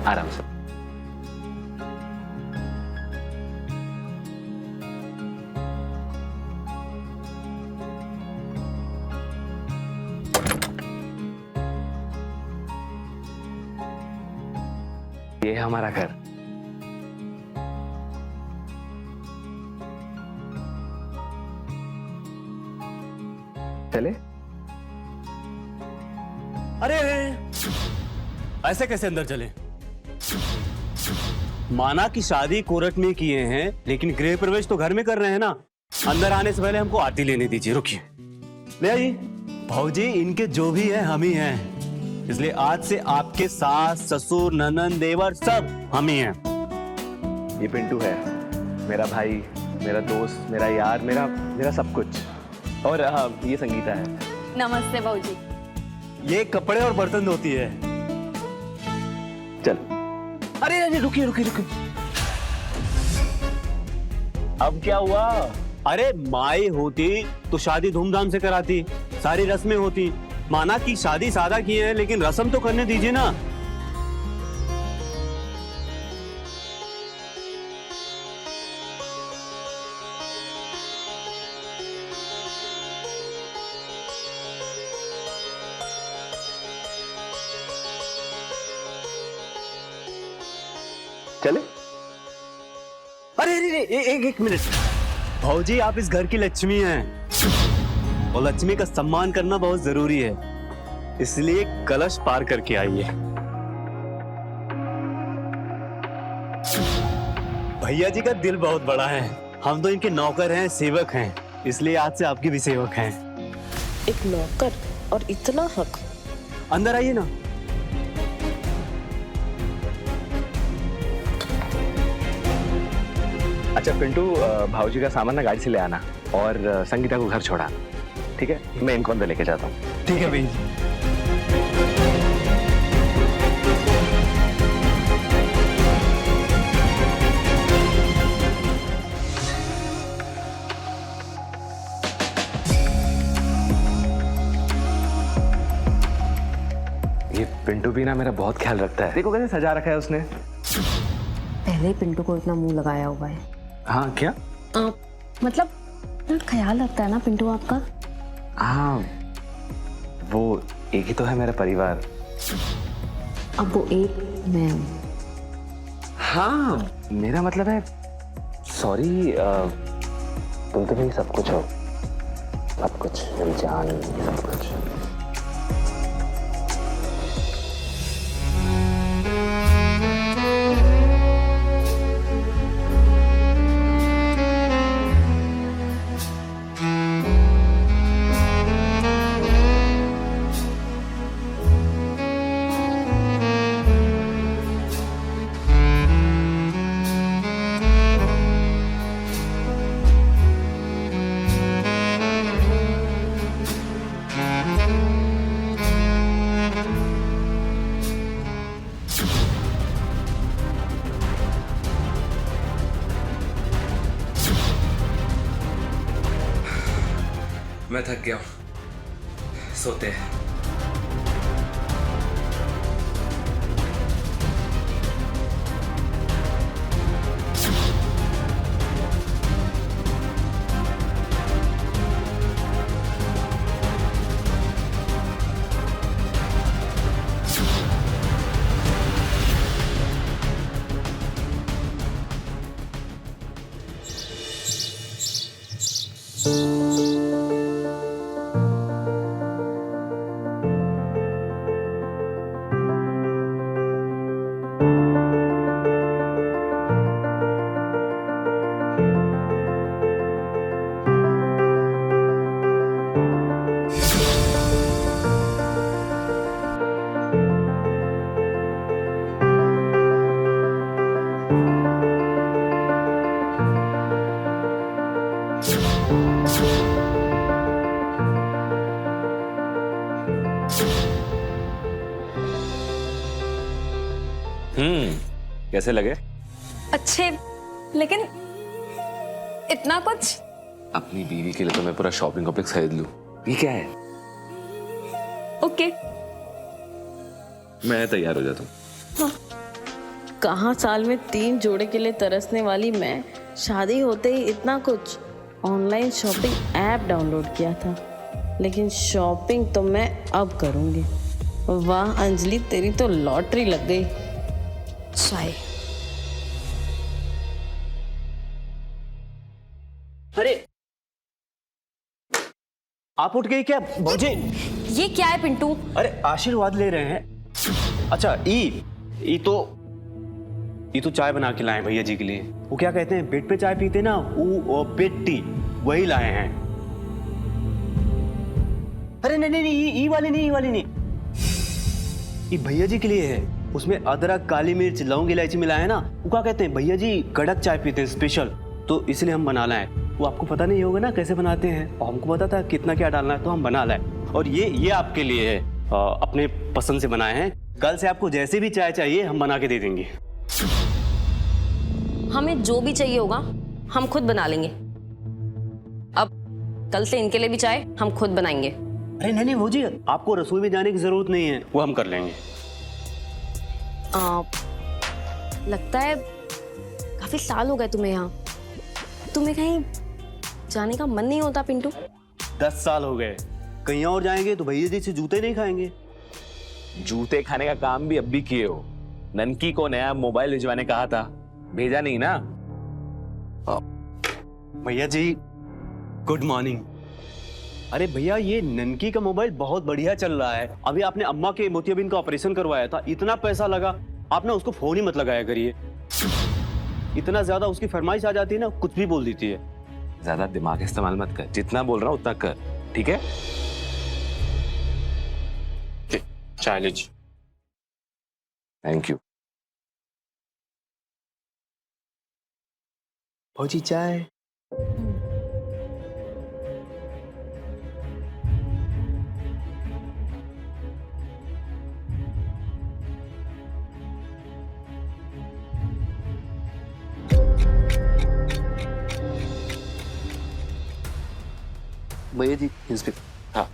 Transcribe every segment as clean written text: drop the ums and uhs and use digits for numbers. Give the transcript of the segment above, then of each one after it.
आराम से। ये है हमारा घर। चले? अरे ऐसे कैसे अंदर चले? माना कि शादी कोर्ट में किए हैं, लेकिन गृह प्रवेश तो घर में कर रहे हैं ना। अंदर आने से पहले हमको आरती लेने दीजिए। रुकिए, ले आइए। भाऊजी, इनके जो भी हैं हम ही हैं, इसलिए आज से आपके सास, ससुर, ननंद, देवर सब हम ही हैं। ये पिंटू है, मेरा भाई, मेरा दोस्त, मेरा यार, मेरा सब कुछ। और हाँ, ये संगीता है। नमस्ते भाऊजी। ये कपड़े और बर्तन धोती है। चल। अरे अरे रुकिए रुकिए रुकिए, अब क्या हुआ? अरे माई होती तो शादी धूमधाम से कराती, सारी रस्में होती। माना कि शादी सादा की है, लेकिन रस्म तो करने दीजिए ना। चले? अरे अरे एक मिनट। भाऊजी, आप इस घर की लक्ष्मी हैं और लक्ष्मी का सम्मान करना बहुत जरूरी है, इसलिए कलश पार करके आइए। भैया जी का दिल बहुत बड़ा है, हम तो इनके नौकर हैं, सेवक हैं, इसलिए आज से आपके भी सेवक हैं। एक नौकर और इतना हक। अंदर आइए ना। अच्छा पिंटू, भाऊजी का सामान ना गाड़ी से ले आना और संगीता को घर छोड़ाना, ठीक है? मैं इनको अंदर लेके जाता हूँ। ठीक है भैया जी। ये पिंटू भी ना मेरा बहुत ख्याल रखता है। देखो कैसे सजा रखा है उसने। पहले ही पिंटू को इतना मुंह लगाया हुआ है। हाँ क्या? मतलब ख्याल रखता है ना पिंटू आपका। हाँ, वो एक ही तो है मेरा परिवार। अब वो एक मैं हूँ। हाँ, मेरा मतलब है, सॉरी, तुम तो मेरी सब कुछ हो, सब कुछ, मेरी जान, सब कुछ। मैं थक गया हूँ, सोते हैं। कैसे लगे? अच्छे, लेकिन इतना कुछ। अपनी बीवी के लिए तो मैं पूरा शॉपिंग कॉम्प्लेक्स खरीद लूं। ये क्या है? ओके, मैं तैयार हो जाता हूँ। हाँ। कहाँ साल में 3 जोड़े के लिए तरसने वाली मैं शादी होते ही इतना कुछ ऑनलाइन शॉपिंग ऐप डाउनलोड किया था, लेकिन शॉपिंग तो मैं अब करूँगी। वाह अंजलि, तेरी तो लॉटरी लग गई। चाय। अरे आप उठ गई क्या भौजी? ये क्या है पिंटू? अरे आशीर्वाद ले रहे हैं। अच्छा ई तो चाय बना के लाए भैया जी के लिए। वो क्या कहते हैं, बेड पे चाय पीते ना, वो बेड टी, वही लाए हैं। अरे नहीं नहीं, ई वाली नहीं, ये भैया जी के लिए है। उसमें अदरक, काली मिर्च, लौंग, इलायची मिलाया है ना। वो क्या कहते हैं, भैया जी कड़क चाय पीते हैं स्पेशल, तो इसलिए हम बना लाए। वो आपको पता नहीं होगा ना कैसे बनाते हैं, और हमको पता था कितना क्या डालना है, तो हम बना लाए। और ये आपके लिए है, अपने पसंद से बनाए हैं। कल से आपको जैसे भी चाय चाहिए हम बना के दे देंगे। हमें जो भी चाहिए होगा हम खुद बना लेंगे। अब कल से इनके लिए भी चाय हम खुद बनाएंगे। अरे नहीं भौजी, आपको रसोई में जाने की जरूरत नहीं है, वो हम कर लेंगे। लगता है काफी साल हो गए तुम्हें यहाँ। तुम्हें कहीं जाने का मन नहीं होता पिंटू? 10 साल हो गए। कहीं और जाएंगे तो भैया जी से जूते नहीं खाएंगे। जूते खाने का काम भी अब भी किए हो। ननकी को नया मोबाइल भिजवाने कहा था, भेजा नहीं ना। भैया जी गुड मॉर्निंग। अरे भैया, ये ननकी का मोबाइल बहुत बढ़िया चल रहा है। अभी आपने अम्मा के मोतियाबिंद का ऑपरेशन करवाया था, इतना पैसा लगा, आपने उसको फोन ही मत लगाया करिए। इतना ज्यादा उसकी फरमाइश आ जाती है ना, कुछ भी बोल देती है। ज्यादा दिमाग इस्तेमाल मत कर, जितना बोल रहा हूं उतना कर, ठीक है? चाय लीजिए। Thank you. भौजी चाय। भैया जी इंस्पेक्टर। हाँ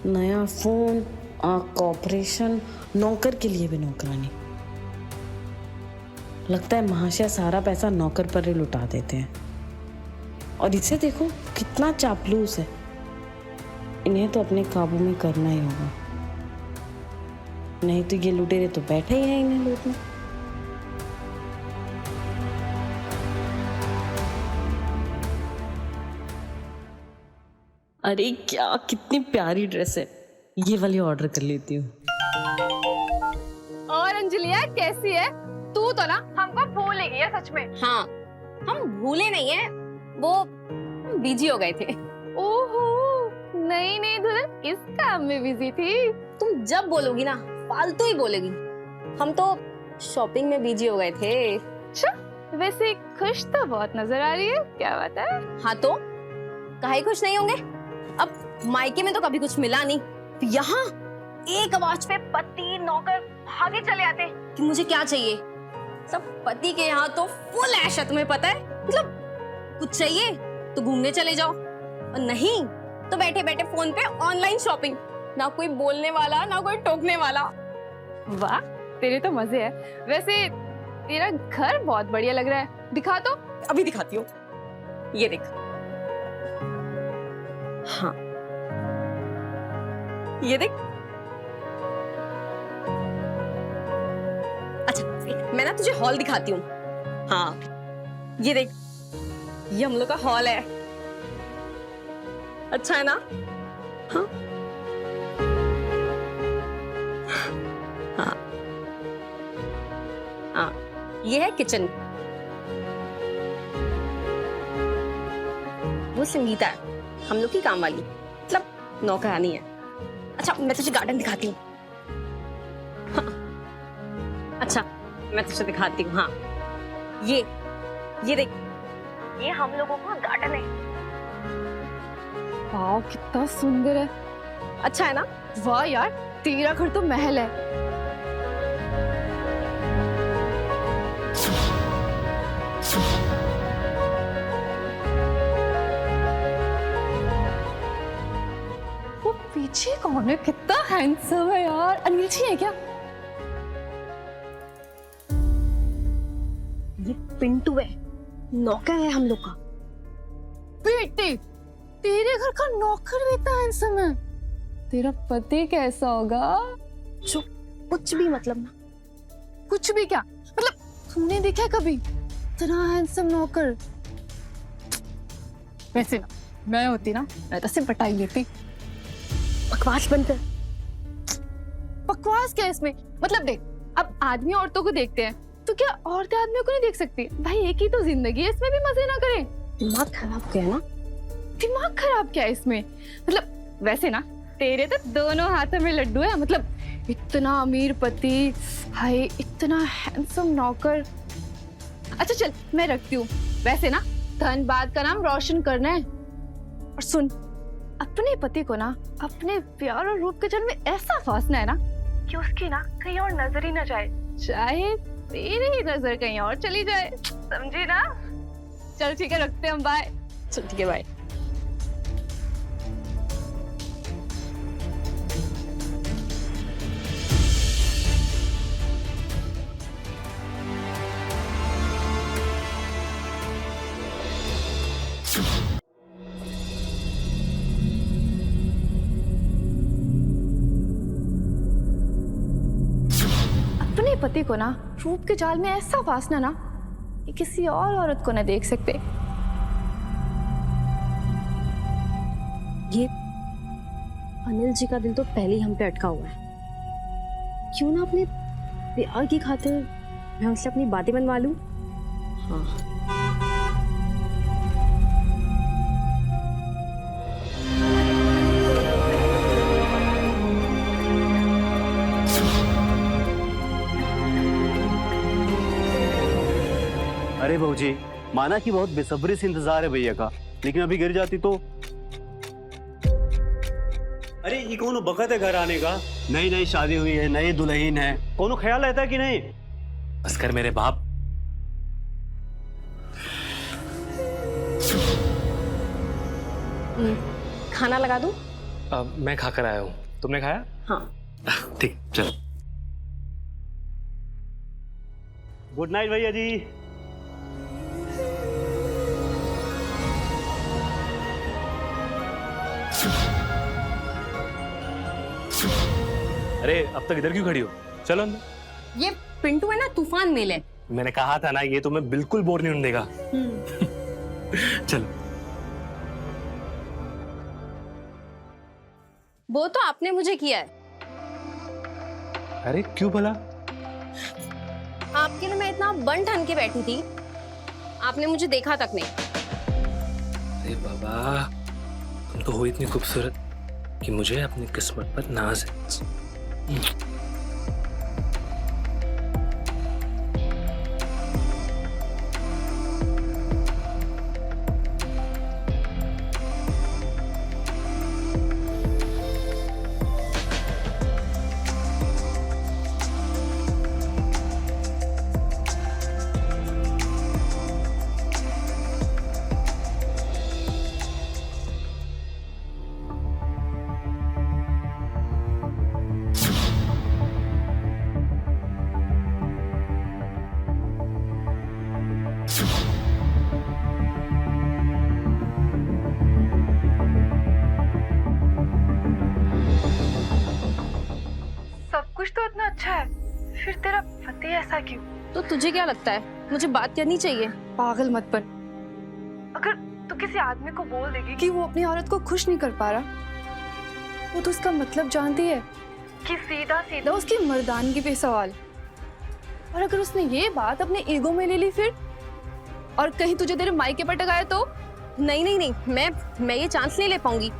नया फोन, कॉर्पोरेशन, नौकर के लिए भी नौकरानी। लगता है महाशय सारा पैसा नौकर पर ही लुटा देते हैं। और इसे देखो कितना चापलूस है। इन्हें तो अपने काबू में करना ही होगा, नहीं तो ये लुटेरे तो बैठे ही हैं इन्हें लूटने। अरे क्या कितनी प्यारी ड्रेस है, ये वाली ऑर्डर कर लेती हूँ। और अंजलिया कैसी है? तू तो ना हमको भूल ही गई है सच में। हाँ, हम भूले नहीं है, वो बिजी हो गए थे। ओहो, नहीं नहीं दुल्हन किस काम में बिजी थी? तुम जब बोलोगी ना फालतू ही बोलेगी। हम तो शॉपिंग में बिजी हो गए थे। अच्छा, वैसे खुश तो बहुत नजर आ रही है, क्या बात है? हाँ तो काहे खुश नहीं होंगे? अब मायके में तो कभी कुछ मिला नहीं, तो यहाँ एक आवाज पे पति नौकर भागे चले आते कि मुझे क्या चाहिए। सब पति के यहाँ तो फुल ऐश है, तुम्हें पता है। मतलब कुछ चाहिए तो घूमने चले जाओ, और नहीं तो बैठे बैठे फोन पे ऑनलाइन शॉपिंग। ना कोई बोलने वाला, ना कोई टोकने वाला। वाह, तेरे तो मजे है। वैसे तेरा घर बहुत बढ़िया लग रहा है, दिखा तो। अभी दिखाती हूँ, ये देख। हाँ ये देख। अच्छा मैं ना तुझे हॉल दिखाती हूँ। हाँ ये देख, ये हम लोग का हॉल है। अच्छा है ना? हाँ हाँ हाँ, ये है किचन। वो संगीता है, हम लोग की काम वाली, मतलब नौकरानी है। अच्छा मैं तुझे गार्डन दिखाती हूँ। हाँ। अच्छा मैं तुझे दिखाती हूँ। हाँ ये देख, ये हम लोगों का गार्डन है। वाह कितना सुंदर है। अच्छा है ना? वाह यार, तेरा घर तो महल है। पीछे कौन है? कितना हैंडसम है यार। अनिल जी है क्या? ये पिंटू है, नौकर है हम लोग का। बेटे, तेरे घर का नौकर भी इतना हैंडसम है? तेरा पति कैसा होगा? जो कुछ भी मतलब ना। कुछ भी क्या मतलब? तुमने देखा है कभी इतना हैंडसम नौकर? वैसे ना, मैं होती ना, मैं तो सिर्फ बटाई लेती। बकवास बंद कर। बकवास क्या है इसमें? मतलब देख, अब आदमी औरतों को देखते हैं तो क्या औरतें आदमियों को नहीं देख सकती? भाई एक ही तो जिंदगी है, इसमें भी मजे ना करें। दिमाग खराब गया ना। दिमाग खराब क्या है इसमें? मतलब वैसे ना, तेरे तो दोनों हाथों में लड्डू है। मतलब इतना अमीर पति, हाय इतना हैंडसम नौकर। अच्छा चल, मैं रखती हूँ। वैसे ना, धनबाद का नाम रोशन करना है। और सुन, अपने पति को ना अपने प्यार और रूप के जल में ऐसा फांसना है ना कि उसकी ना कहीं और नजर ही ना जाए, चाहे तेरी ही नजर कहीं और चली जाए। समझी ना? चल ठीक है, रखते हैं हम। बाय। चल ठीक है, बाय। अपने पति को ना रूप के जाल में ऐसा फांसना ना कि किसी और औरत को ना देख सकते। ये अनिल जी का दिल तो पहले ही हम पे अटका हुआ है। क्यों ना अपने प्यार की खातिर मैं उससे अपनी बातें बनवा लूं। हाँ, अरे बहू जी, माना कि बहुत बेसब्री से इंतजार है भैया का, लेकिन अभी गिर जाती तो। अरे ये कौन बखत है घर आने का? नई नई शादी हुई है, नई दुल्हन है, कौन ख्याल रहता है कि नहीं? बस कर मेरे बाप। खाना लगा दूं? मैं खाकर आया हूँ, तुमने खाया? हाँ। ठीक, चलो। गुड नाइट भैया जी। अरे अब तक इधर क्यों खड़ी हो? चलो अंदर। ये पिंटू है ना, तूफान मेल है। मैंने कहा था ना, ये तुम्हें बिल्कुल बोर नहीं होने देगा। चलो। वो तो आपने मुझे किया है। अरे क्यों भला? आपके लिए मैं इतना बन ठन के बैठी थी, आपने मुझे देखा तक नहीं। अरे बाबा, तुम तो हो इतनी खूबसूरत कि मुझे अपनी किस्मत पर नाज है। सब कुछ तो इतना अच्छा है, फिर तेरा पति ऐसा क्यों? तो तुझे क्या लगता है, मुझे बात करनी चाहिए? पागल मत बन। अगर तू किसी आदमी को बोल देगी कि वो अपनी औरत को खुश नहीं कर पा रहा, वो तो उसका मतलब जानती है कि सीधा सीधा उसकी मर्दानगी पे सवाल। और अगर उसने ये बात अपने ईगो में ले ली फिर, और कहीं तुझे तेरे मायके पर टकाया तो? नहीं नहीं नहीं, मैं ये चांस नहीं ले पाऊंगी।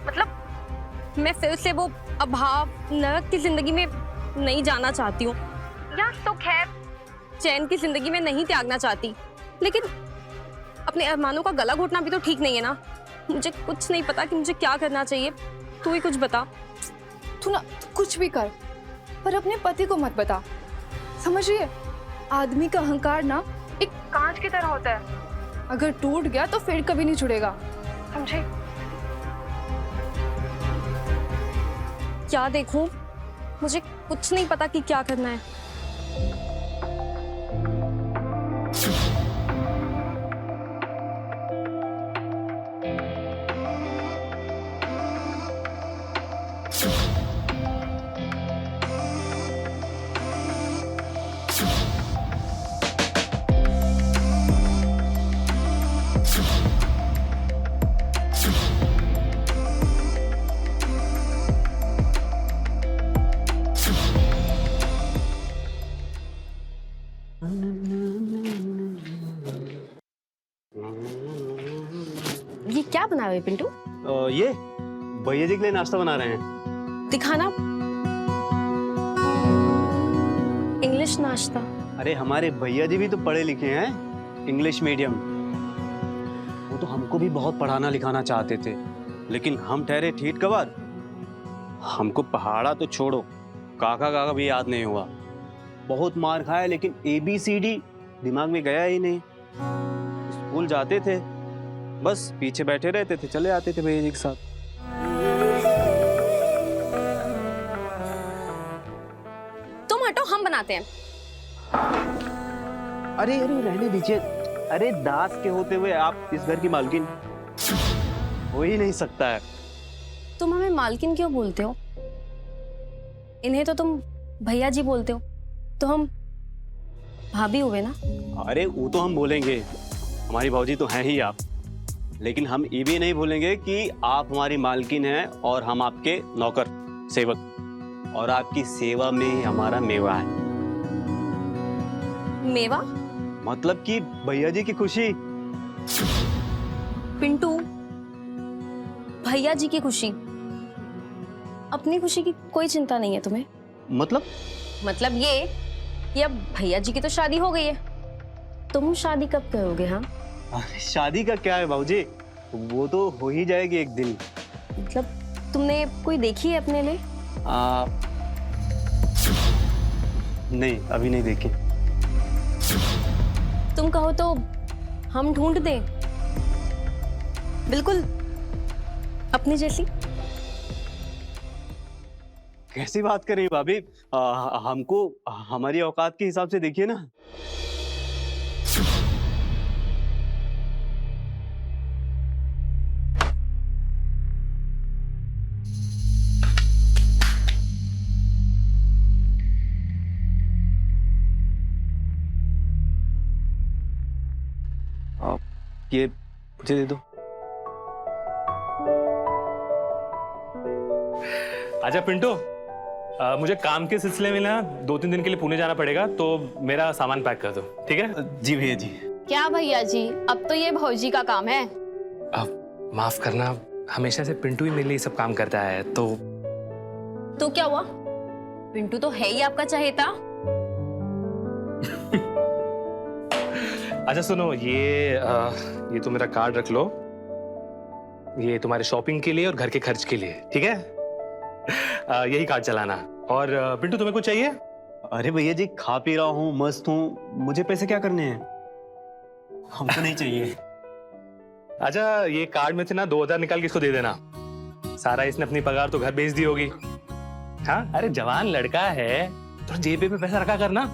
मतलब मैं फिर से वो अभाव नरक की जिंदगी में नहीं जाना चाहती हूँ, या तो खैर चैन की जिंदगी में नहीं त्यागना चाहती, लेकिन अपने अरमानों का गला घोटना भी तो ठीक नहीं है ना। मुझे कुछ नहीं पता कि मुझे क्या करना चाहिए, तू ही कुछ बता। तू कुछ भी कर, पर अपने पति को मत बता। समझ रही है? आदमी का अहंकार ना एक कांच की तरह होता है, अगर टूट गया तो फिर कभी नहीं जुड़ेगा। समझे? क्या देखूं? मुझे कुछ नहीं पता कि क्या करना है। ये क्या बना हुआ है पिंटू? ये भैया जी के लिए नाश्ता बना रहे हैं। दिखाना। इंग्लिश नाश्ता। अरे हमारे भैया जी भी तो पढ़े लिखे हैं, इंग्लिश मीडियम। वो तो हमको भी बहुत पढ़ाना लिखाना चाहते थे, लेकिन हम ठहरे ठीठ गवार। हमको पहाड़ा तो छोड़ो, काका काका भी याद नहीं हुआ। बहुत मार खाया, लेकिन ABCD दिमाग में गया ही नहीं। स्कूल जाते थे, बस पीछे बैठे रहते थे, चले आते थे भैया जी के साथ। तुम हटो, हम बनाते हैं। अरे अरे रहने दीजिए। अरे दास के होते हुए आप इस घर की मालकिन हो ही नहीं सकता है। तुम हमें मालकिन क्यों बोलते हो? इन्हें तो तुम भैया जी बोलते हो, तो हम भाभी हुए ना। अरे वो तो हम बोलेंगे, हमारी भौजी तो हैं ही आप। लेकिन हम ये भी नहीं भूलेंगे कि आप हमारी मालकिन हैं और हम आपके नौकर सेवक, और आपकी सेवा में ही हमारा मेवा है। मेवा मतलब कि भैया जी की खुशी। पिंटू, भैया जी की खुशी, अपनी खुशी की कोई चिंता नहीं है तुम्हें? मतलब ये कि अब भैया जी की तो शादी हो गई है, तुम शादी कब करोगे? हाँ, अरे शादी का क्या है भाऊजी, वो तो हो ही जाएगी एक दिन। मतलब तुमने कोई देखी है अपने लिए? नहीं, अभी नहीं देखी। तुम कहो तो हम ढूंढ दें, बिल्कुल अपनी जैसी। कैसी बात कर रही हैं भाभी? हमको हमारी औकात के हिसाब से देखिए ना। ये मुझे दे दो। अच्छा पिंटू, मुझे काम के सिलसिले में ना 2-3 दिन के लिए पुणे जाना पड़ेगा, तो मेरा सामान पैक कर दो, ठीक है? जी भैया जी। क्या भैया जी, अब तो ये भौजी का काम है। माफ करना, हमेशा से पिंटू ही मेरे लिए सब काम करता है, तो क्या हुआ? पिंटू तो है ही आपका चहेता। अच्छा सुनो, ये तो मेरा कार्ड रख लो, ये तुम्हारे शॉपिंग के लिए और घर के खर्च के लिए, ठीक है? यही कार्ड चलाना। और पिंटू, तुम्हें कुछ चाहिए? अरे भैया जी, खा पी रहा हूँ, मस्त हूँ, मुझे पैसे क्या करने हैं? हमको नहीं चाहिए। अच्छा, ये कार्ड में से ना 2000 निकाल के इसको दे देना। सारा इसने अपनी पगार तो घर भेज दी होगी। हाँ, अरे जवान लड़का है, थोड़ा जेब में पैसा रखा करना,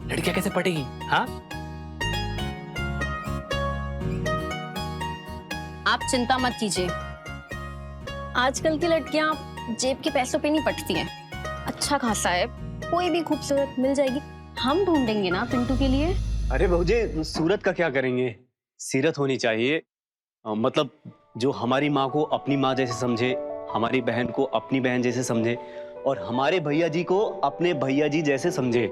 लड़कियां कैसे पटेगी? हाँ, आप चिंता मत कीजिए, आजकल की लड़कियां जेब के पैसों पे नहीं पटती हैं। अच्छा खासा है, कोई भी खूबसूरत मिल जाएगी। हम ढूंढेंगे ना पिंटू के लिए। अरे भौजी, सूरत का क्या करेंगे, सीरत होनी चाहिए। मतलब जो हमारी माँ को अपनी माँ जैसे समझे, हमारी बहन को अपनी बहन जैसे समझे, और हमारे भैया जी को अपने भैया जी जैसे समझे।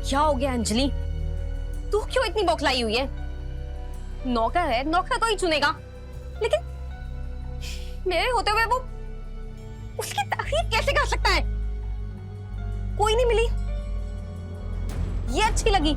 क्या हो गया अंजलि, तू क्यों इतनी बौखलाई हुई है? नौकर है, नौकर तो ही चुनेगा, लेकिन मेरे होते हुए वो उसकी तारीफ कैसे कर सकता है? कोई नहीं मिली, ये अच्छी लगी,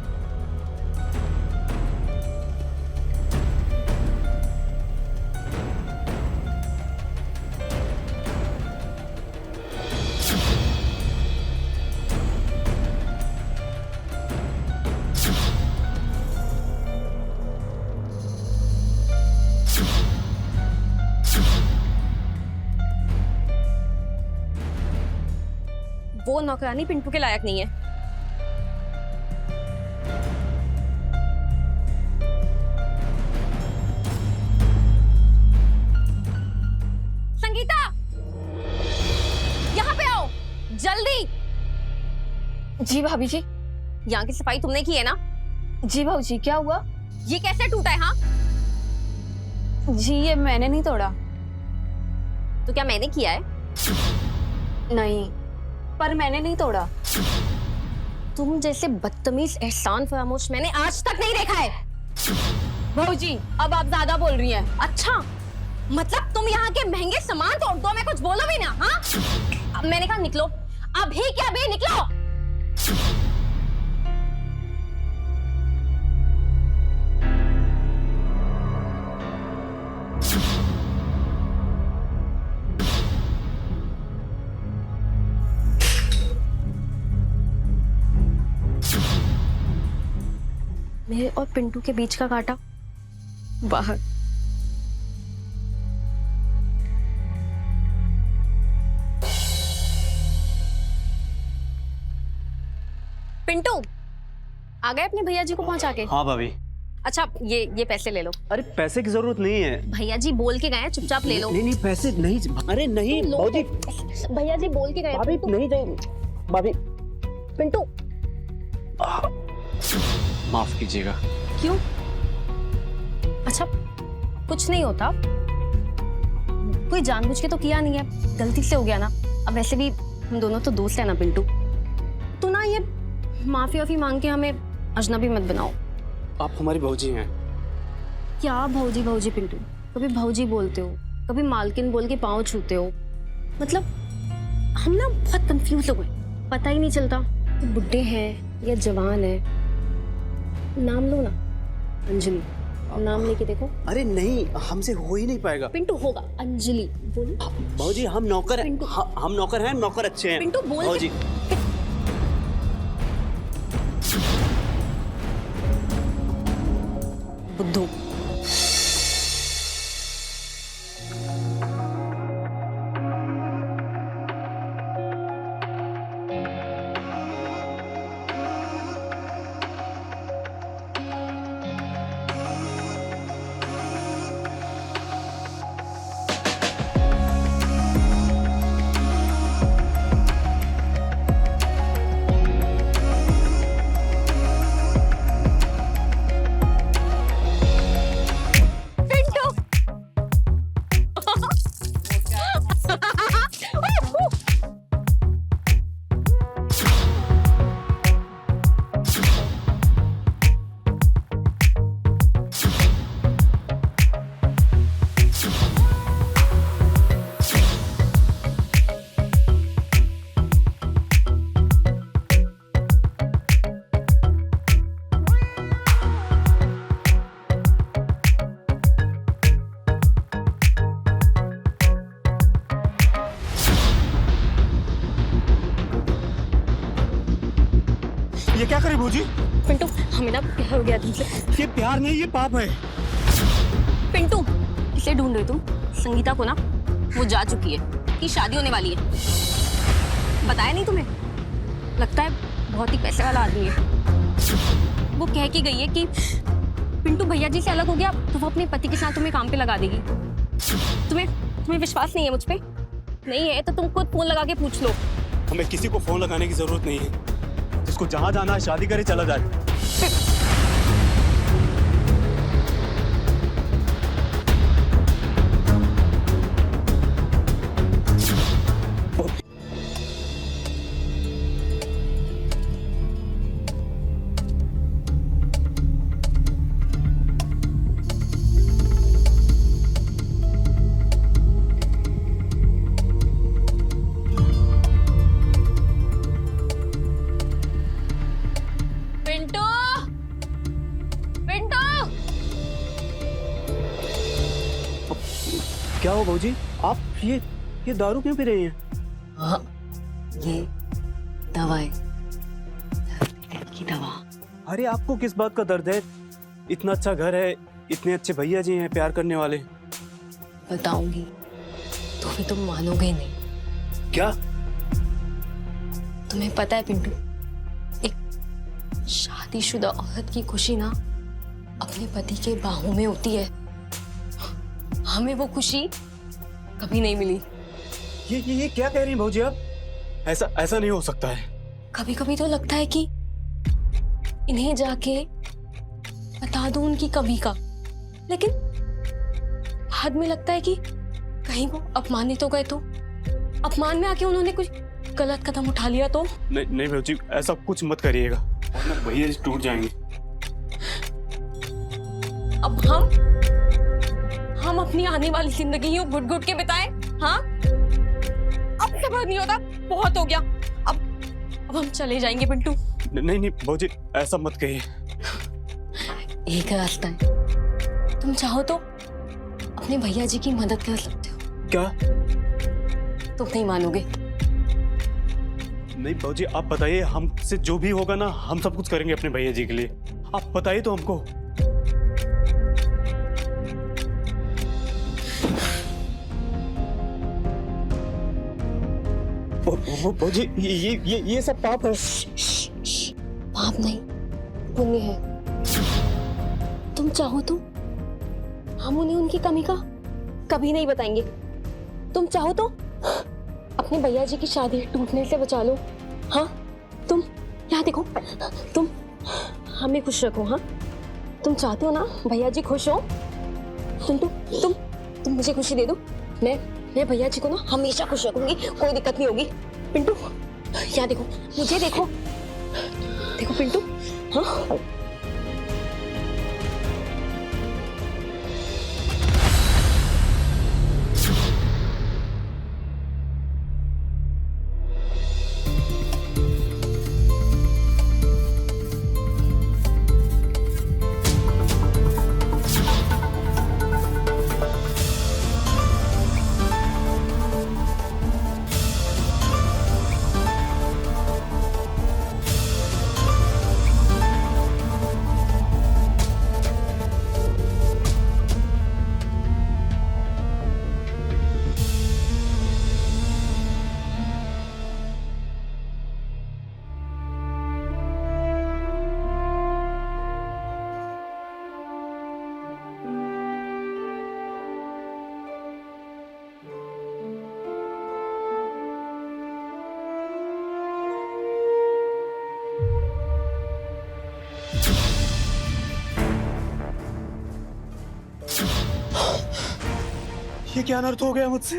वो नौकरानी पिंटू के लायक नहीं है। संगीता, यहाँ पे आओ जल्दी। जी भाभी जी। यहाँ की सफाई तुमने की है ना? जी भाभी जी, क्या हुआ? ये कैसे टूटा है? हाँ, जी ये मैंने नहीं तोड़ा। तो क्या मैंने किया है? नहीं, पर मैंने नहीं तोड़ा। तुम जैसे बदतमीज एहसान फरामोश मैंने आज तक नहीं देखा है। भाजी अब आप ज्यादा बोल रही हैं। अच्छा, मतलब तुम यहाँ के महंगे सामान तोड़ दो, मैं कुछ बोलो भी ना? हाँ, अब मैंने कहा निकलो, अभी क्या भी निकलो। मेरे और पिंटू के बीच का कांटा बाहर। पिंटू आ गए अपने भैया जी को पहुंचा के? हाँ भाभी। अच्छा, ये पैसे ले लो। अरे पैसे की जरूरत नहीं है। भैया जी बोल के गए हैं, चुपचाप ले लो। नहीं नहीं पैसे नहीं। अरे नहीं लो। भाभी। भैया जी बोल के गए। भाभी नहीं जाए भाभी। पिंटू, माफ कीजिएगा। क्यों? अच्छा, कुछ नहीं होता, कोई जानबूझ के तो किया नहीं है, गलती से हो गया ना। अब वैसे भी हम दोनों तो दोस्त है ना पिंटू, तो ना ये माफी वाफी मांग के हमें अजनबी मत बनाओ। आप हमारी भौजी हैं। क्या भौजी भौजी पिंटू? कभी भौजी बोलते हो, कभी मालकिन बोल के पाँव छूते हो। मतलब हम ना बहुत कंफ्यूज हो गए, पता ही नहीं चलता बुढ़े हैं या जवान है। नाम लो ना, अंजलि। नाम लेके देखो। अरे नहीं, हमसे हो ही नहीं पाएगा। पिंटू होगा। अंजलि बोलो। भौजी हम नौकर हैं। पिंटू। हम नौकर हैं, नौकर अच्छे हैं। पिंटू बोल के- भौजी। बुद्धू। ये क्या करे भौजी? पिंटू, हमें ना प्यार हो गया तुमसे। ये प्यार नहीं, ये पाप है। पिंटू, किसे ढूंढ रहे तुम? संगीता को ना, वो जा चुकी है, कि शादी होने वाली है। बताया नहीं तुम्हें? लगता है बहुत ही पैसे वाला आदमी है। वो कह के गई है कि पिंटू भैया जी से अलग हो गया तो वो अपने पति के साथ तुम्हें काम पे लगा देगी। तुम्हें विश्वास नहीं है मुझ पे? नहीं है तो तुम खुद फोन लगा के पूछ लो। हमें किसी को फोन लगाने की जरूरत नहीं है। जिसको जहां जाना है शादी करे, चला जाए। पिंटू, पिंटू। क्या हो भौजी? आप ये दारू क्यों पी रही हैं? हाँ, ये दवा है, की दवा। अरे आपको किस बात का दर्द है? इतना अच्छा घर है, इतने अच्छे भैया जी हैं प्यार करने वाले। बताऊंगी तो फिर तुम मानोगे नहीं। क्या? तुम्हें पता है पिंटू, एक शादीशुदा औरत की खुशी ना अपने पति के बाहों में होती है। हमें वो खुशी कभी नहीं मिली। ये क्या कह रही हैं भाजी आप? ऐसा नहीं हो सकता है। कभी कभी तो लगता है कि इन्हें जाके बता दूं उनकी कमी का, लेकिन बाद में लगता है कि कहीं वो अपमानित हो गए तो, अपमान में आके उन्होंने कुछ गलत कदम उठा लिया तो। नहीं भाजी, ऐसा कुछ मत करिएगा, वरना भैया जी टूट जाएंगे। अब हम अपनी आने वाली जिंदगी यूं घुट घुट के बिताएं? हाँ, अब सबर नहीं होता, बहुत हो गया। अब हम चले जाएंगे पिंटू। नहीं भाजी, ऐसा मत कहिए। एक रास्ता है, तुम चाहो तो अपने भैया जी की मदद कर सकते हो। क्या? तुम नहीं मानोगे। नहीं भाजी, आप बताइए, हमसे जो भी होगा ना हम सब कुछ करेंगे अपने भैया जी के लिए। आप बताइए तो हमको। भाजी, ये सब पाप है। पाप नहीं, पुण्य है। तुम चाहो तो हम उन्हें उनकी कमी का कभी नहीं बताएंगे। तुम चाहो तो अपने भैया जी की शादी टूटने से बचा लो। हाँ, तुम यहाँ देखो, तुम हमें खुश रखो। हाँ, तुम चाहते हो ना भैया जी खुश हो? तुम मुझे खुशी दे दो, मैं भैया जी को ना हमेशा खुश रखूंगी, कोई दिक्कत नहीं होगी। पिंटू, यहाँ देखो, मुझे देखो, देखो पिंटू। हाँ, ये क्या अनर्थ हो गया मुझसे?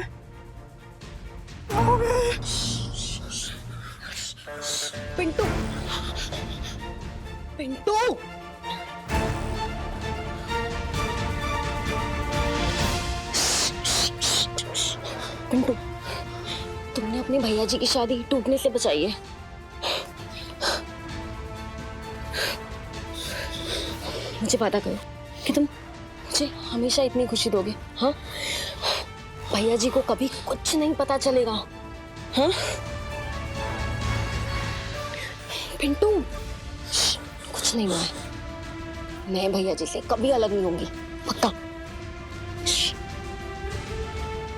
पिंटू, पिंटू, पिंटू, तुमने अपने भैया जी की शादी टूटने से बचाई है। मुझे वादा करो कि तुम मुझे हमेशा इतनी खुशी दोगे। हाँ, भैया जी को कभी कुछ नहीं पता चलेगा। हाँ पिंटू, कुछ नहीं हुआ है। मैं भैया जी से कभी अलग नहीं होंगी, पक्का।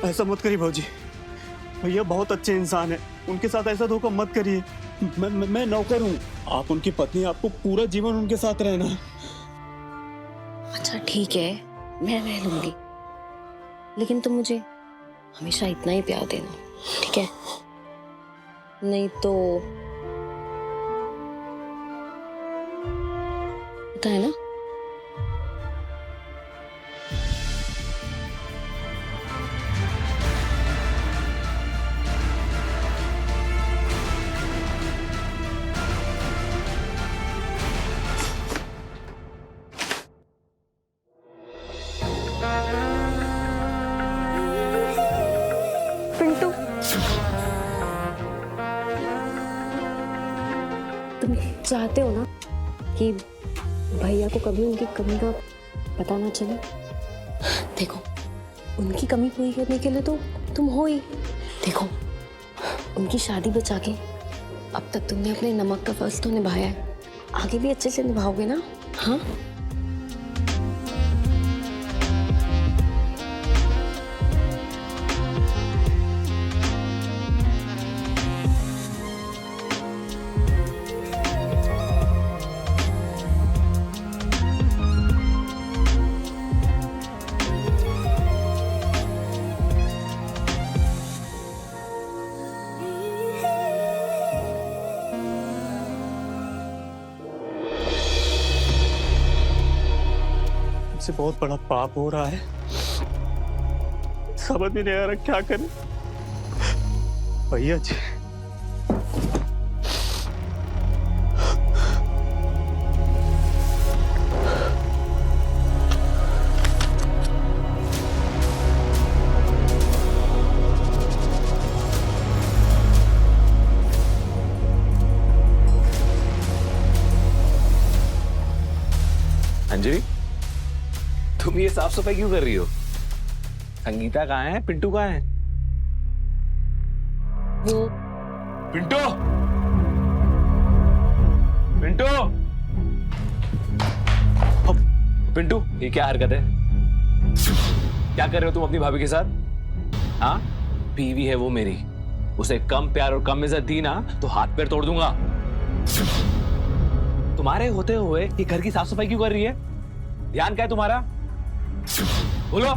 ऐसा मत करिए भाजी, भैया बहुत अच्छे इंसान है, उनके साथ ऐसा धोखा मत करिए। मैं नौकर हूँ, आप उनकी पत्नी, आपको पूरा जीवन उनके साथ रहना है। अच्छा ठीक है, मैं रह लूंगी, लेकिन तुम मुझे हमेशा इतना ही प्यार देना, ठीक है? नहीं तो पता है ना। पिंटू, तुम चाहते हो ना कि भैया को कभी उनकी कमी का पता ना चले? देखो, उनकी कमी पूरी करने के लिए तो तुम हो ही। देखो, उनकी शादी बचा के अब तक तुमने अपने नमक का फर्ज तो निभाया है, आगे भी अच्छे से निभाओगे ना? हाँ, मुझसे बहुत बड़ा पाप हो रहा है, समझ भी नहीं आ रहा क्या करें। भैया जी, अंजलि, तुम ये साफ सफाई क्यों कर रही हो? संगीता कहाँ है? पिंटू कहाँ है? वो पिंटू, पिंटू, पिंटू, ये क्या हरकत है? क्या कर रहे हो तुम अपनी भाभी के साथ? हाँ, बीवी है वो मेरी, उसे कम प्यार और कम इज्जत दी ना तो हाथ पैर तोड़ दूंगा। तुम्हारे होते हुए ये घर की साफ सफाई क्यों कर रही है? ध्यान क्या है तुम्हारा? बोलो।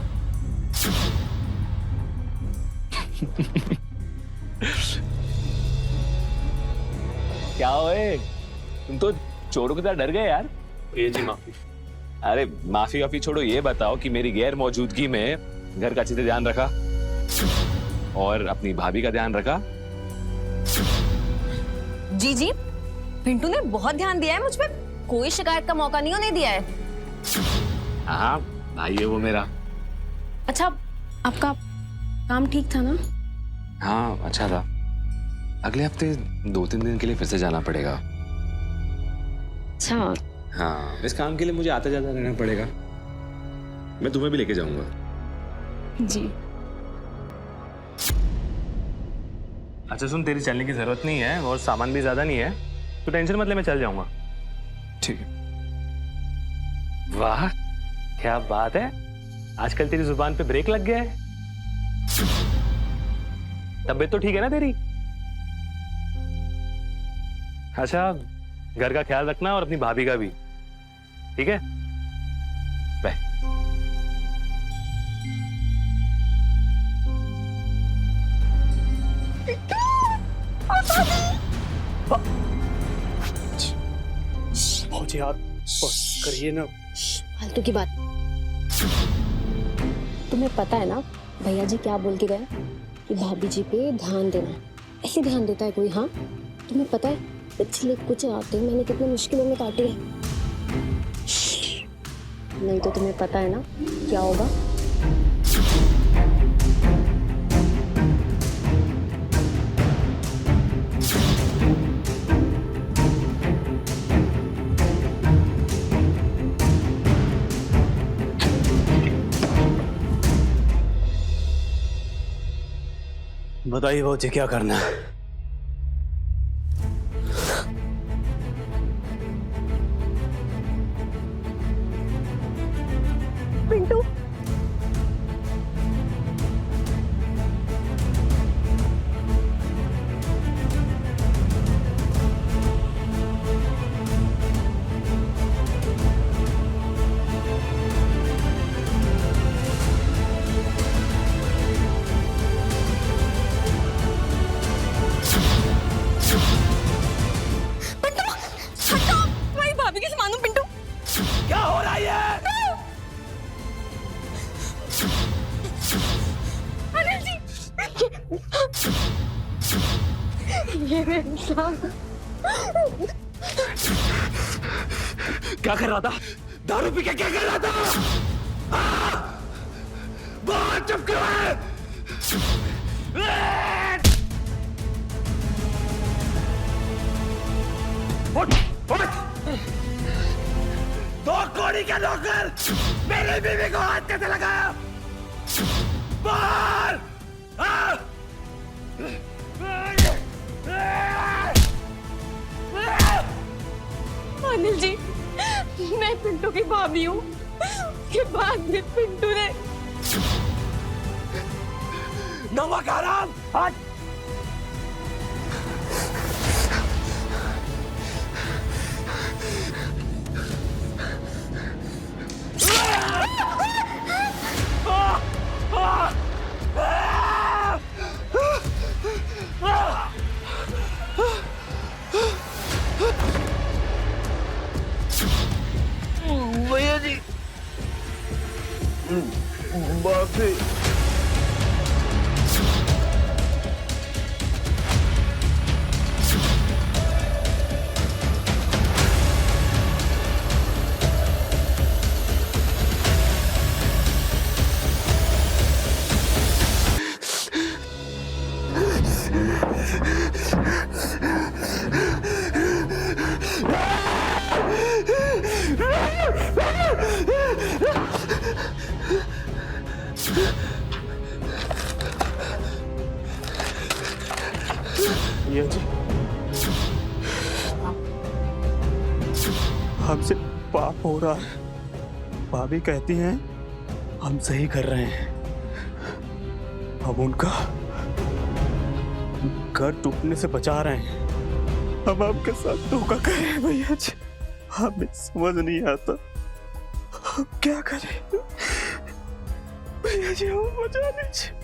क्या होए? तुम तो चोरों की तरह डर गए यार। ये जी माफी। अरे माफी वाफी छोड़ो, ये बताओ कि मेरी गैर मौजूदगी में घर का अच्छे से ध्यान रखा और अपनी भाभी का ध्यान रखा? जी जी, पिंटू ने बहुत ध्यान दिया है मुझ पे, कोई शिकायत का मौका नहीं होने दिया है। हाँ भाई है वो मेरा। अच्छा, आपका काम ठीक था ना? हाँ अच्छा था। अगले हफ्ते 2-3 दिन के लिए फिर से जाना पड़ेगा। अच्छा। हाँ, इस काम के लिए मुझे आता जाता रहना पड़ेगा। मैं तुम्हें भी लेके जाऊंगा। जी। अच्छा सुन, तेरी चलने की जरूरत नहीं है और सामान भी ज्यादा नहीं है, तो टेंशन मत ले, मैं चल जाऊंगा। ठीक है। वाह क्या बात है, आजकल तेरी जुबान पे ब्रेक लग गया है। तबीयत तो ठीक है ना तेरी? अच्छा, घर का ख्याल रखना और अपनी भाभी का भी, ठीक है? बाय। यार बस करिए ना। फालतू की बात। तुम्हें पता है ना भैया जी क्या बोल के गए कि भाभी जी पे ध्यान देना। ऐसे ध्यान देता है कोई? हाँ, तुम्हें पता है पिछले कुछ रातें मैंने कितनी मुश्किलों में काटी है। नहीं तो तुम्हें पता है ना क्या होगा? बताइए भाजी क्या करना है? पिंटू, तुम्हारी भाभी कैसे मानूं? पिंटू, क्या हो रहा है? अनिल जी, ये मेरे साथ क्या कर रहा था? दारू पी के क्या कर रहा था? बहुत चुप क्यों है? उठ, उठ! दो कौड़ी का नौकर मेरी बीवी को हाथ कैसे लगाया? बोल! अनिल जी, मैं पिंटू की भाभी हूँ। उसके बाद में पिंटू ने नमक हराम! हट! भैया जी, माफी। ये जी हमसे पाप हो रहा है। भाभी कहती हैं हम सही कर रहे हैं। हम उनका घर टूटने से बचा रहे हैं। हम आपके साथ धोखा कर रहे हैं भैया जी। हमें समझ नहीं आता हम क्या करें। भैया जी हमें बचा लीजिए।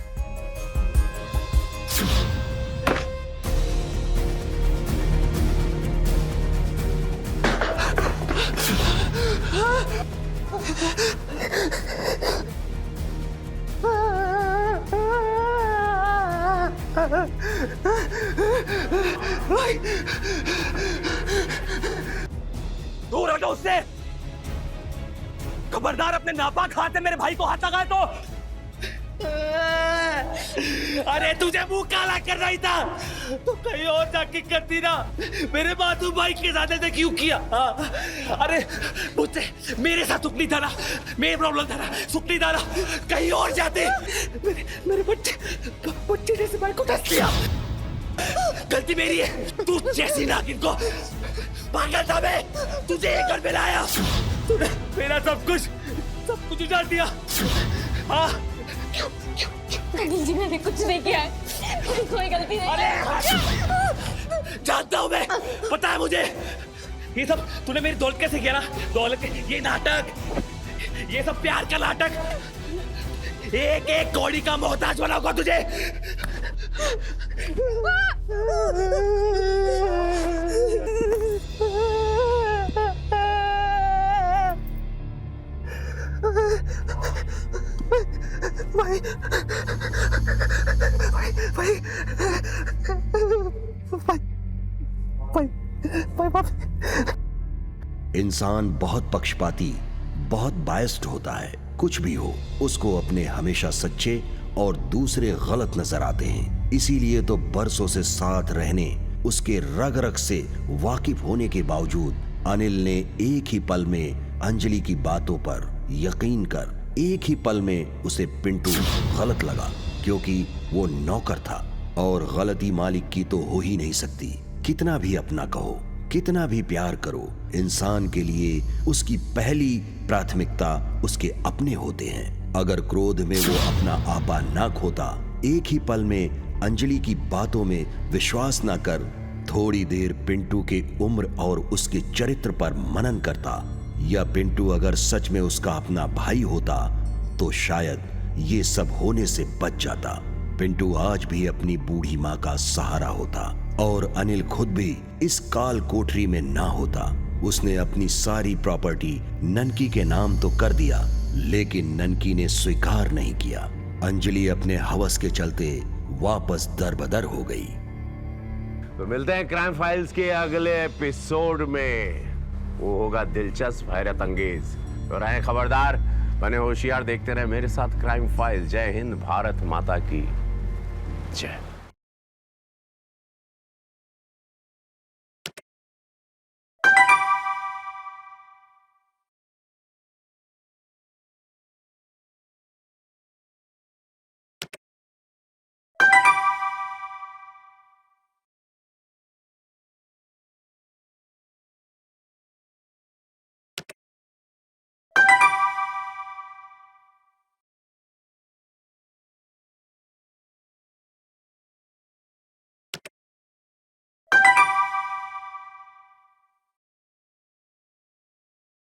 दूर हटो उससे। खबरदार अपने नापाक हाथ से मेरे भाई को हाथ लगाए तो। अरे तुझे मुंह काला कर रही था तो कहीं और जाके करती ना। मेरे मासूम भाई के साथ ऐसे क्यों किया? अरे मुझसे मेरे साथ सुख नहीं था ना, मेरी प्रॉब्लम था ना, सुख नहीं था ना, कहीं और जाते। मेरे बच्चे जैसे भाई को डस लिया। गलती मेरी है। तू जैसी नागिन को पागल था मैं, तुझे एक घर में लाया। तूने मेरा सब कुछ उजाड़ दिया। अनिल जी मैंने कुछ नहीं किया है, मेरी कोई गलती नहीं। अरे जानता हूँ मैं, पता है मुझे। ये सब तूने मेरी दौलत कैसे किया ना? दौलत, ये नाटक, ये सब प्यार का नाटक। एक एक कौड़ी का मोहताज बनाऊंगा तुझे। इंसान बहुत पक्षपाती, बहुत बायस्ड होता है। कुछ भी हो, उसको अपने हमेशा सच्चे और दूसरे गलत नजर आते हैं। इसीलिए तो बरसों से साथ रहने, उसके रग रग से वाकिफ होने के बावजूद अनिल ने एक ही पल में अंजलि की बातों पर यकीन कर एक ही पल में उसे पिंटू गलत लगा, क्योंकि वो नौकर था और गलती मालिक की तो हो ही नहीं सकती। कितना भी अपना कहो, कितना भी प्यार करो, इंसान के लिए उसकी पहली प्राथमिकता उसके अपने होते हैं। अगर क्रोध में वो अपना आपा ना खोता, एक ही पल में अंजलि की बातों में विश्वास ना कर थोड़ी देर पिंटू के उम्र और उसके चरित्र पर मनन करता, या पिंटू अगर सच में उसका अपना भाई होता, तो शायद ये सब होने से बच जाता। पिंटू आज भी अपनी बूढ़ी माँ का सहारा होता और अनिल खुद भी इस काल कोठरी में ना होता। उसने अपनी सारी प्रॉपर्टी ननकी के नाम तो कर दिया, लेकिन ननकी ने स्वीकार नहीं किया। अंजलि अपने हवस के चलते वापस दरबदर हो गई। तो मिलते हैं क्राइम फाइल्स के अगले एपिसोड में। वो होगा दिलचस्प, हैरत अंगेज। तो रहें खबरदार, बने होशियार, देखते रहे मेरे साथ क्राइम फाइल्स। जय हिंद, भारत माता की जय।